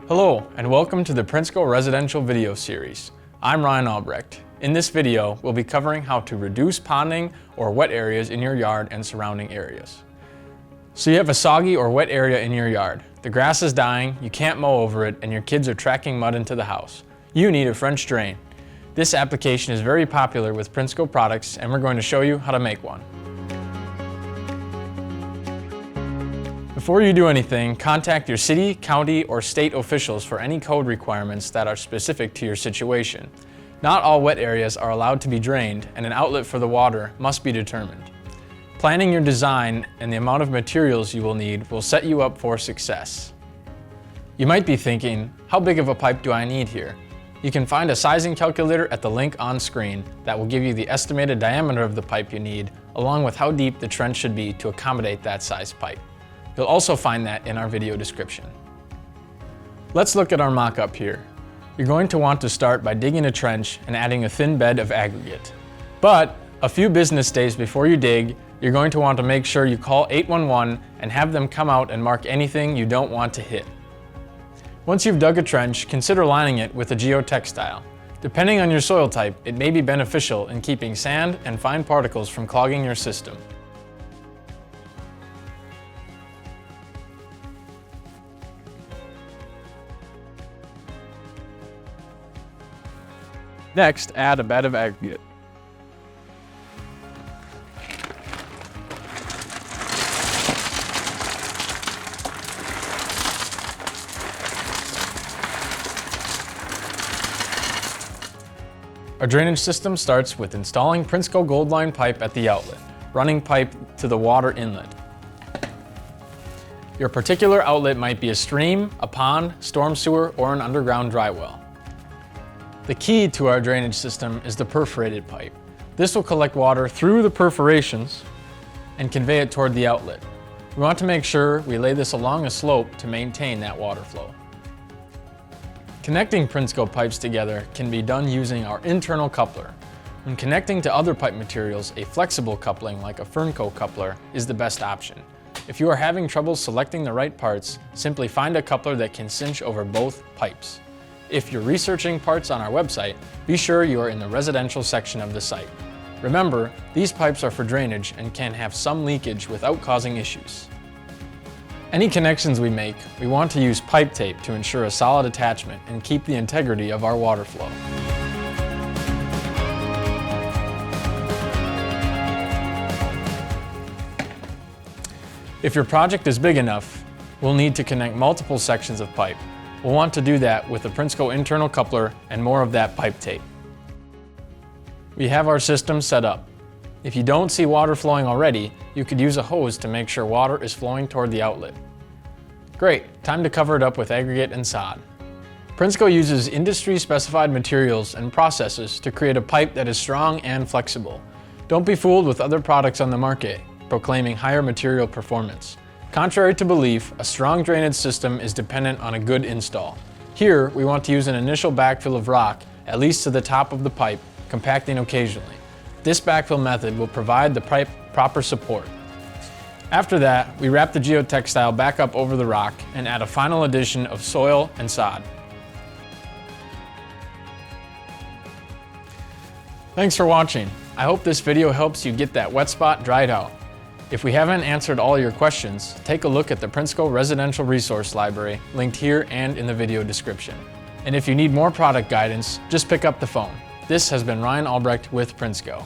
Hello, and welcome to the Prinsco residential video series. I'm Ryan Albrecht. In this video, we'll be covering how to reduce ponding or wet areas in your yard and surrounding areas. So you have a soggy or wet area in your yard. The grass is dying, you can't mow over it, and your kids are tracking mud into the house. You need a French drain. This application is very popular with Prinsco products, and we're going to show you how to make one. Before you do anything, contact your city, county, or state officials for any code requirements that are specific to your situation. Not all wet areas are allowed to be drained, and an outlet for the water must be determined. Planning your design and the amount of materials you will need will set you up for success. You might be thinking, how big of a pipe do I need here? You can find a sizing calculator at the link on screen that will give you the estimated diameter of the pipe you need, along with how deep the trench should be to accommodate that size pipe. You'll also find that in our video description. Let's look at our mock-up here. You're going to want to start by digging a trench and adding a thin bed of aggregate. But a few business days before you dig, you're going to want to make sure you call 811 and have them come out and mark anything you don't want to hit. Once you've dug a trench, consider lining it with a geotextile. Depending on your soil type, it may be beneficial in keeping sand and fine particles from clogging your system. Next, add a bed of aggregate. Our drainage system starts with installing Prinsco Gold Line pipe at the outlet, running pipe to the water inlet. Your particular outlet might be a stream, a pond, storm sewer, or an underground dry well. The key to our drainage system is the perforated pipe. This will collect water through the perforations and convey it toward the outlet. We want to make sure we lay this along a slope to maintain that water flow. Connecting Prinsco pipes together can be done using our internal coupler. When connecting to other pipe materials, a flexible coupling like a Prinsco coupler is the best option. If you are having trouble selecting the right parts, simply find a coupler that can cinch over both pipes. If you're researching parts on our website, be sure you are in the residential section of the site. Remember, these pipes are for drainage and can have some leakage without causing issues. Any connections we make, we want to use pipe tape to ensure a solid attachment and keep the integrity of our water flow. If your project is big enough, we'll need to connect multiple sections of pipe. We'll want to do that with a Prinsco internal coupler and more of that pipe tape. We have our system set up. If you don't see water flowing already, you could use a hose to make sure water is flowing toward the outlet. Great, time to cover it up with aggregate and sod. Prinsco uses industry-specified materials and processes to create a pipe that is strong and flexible. Don't be fooled with other products on the market, proclaiming higher material performance. Contrary to belief, a strong drainage system is dependent on a good install. Here, we want to use an initial backfill of rock, at least to the top of the pipe, compacting occasionally. This backfill method will provide the pipe proper support. After that, we wrap the geotextile back up over the rock and add a final addition of soil and sod. Thanks for watching. I hope this video helps you get that wet spot dried out. If we haven't answered all your questions, take a look at the Prinsco Residential Resource Library, linked here and in the video description. And if you need more product guidance, just pick up the phone. This has been Ryan Albrecht with Prinsco.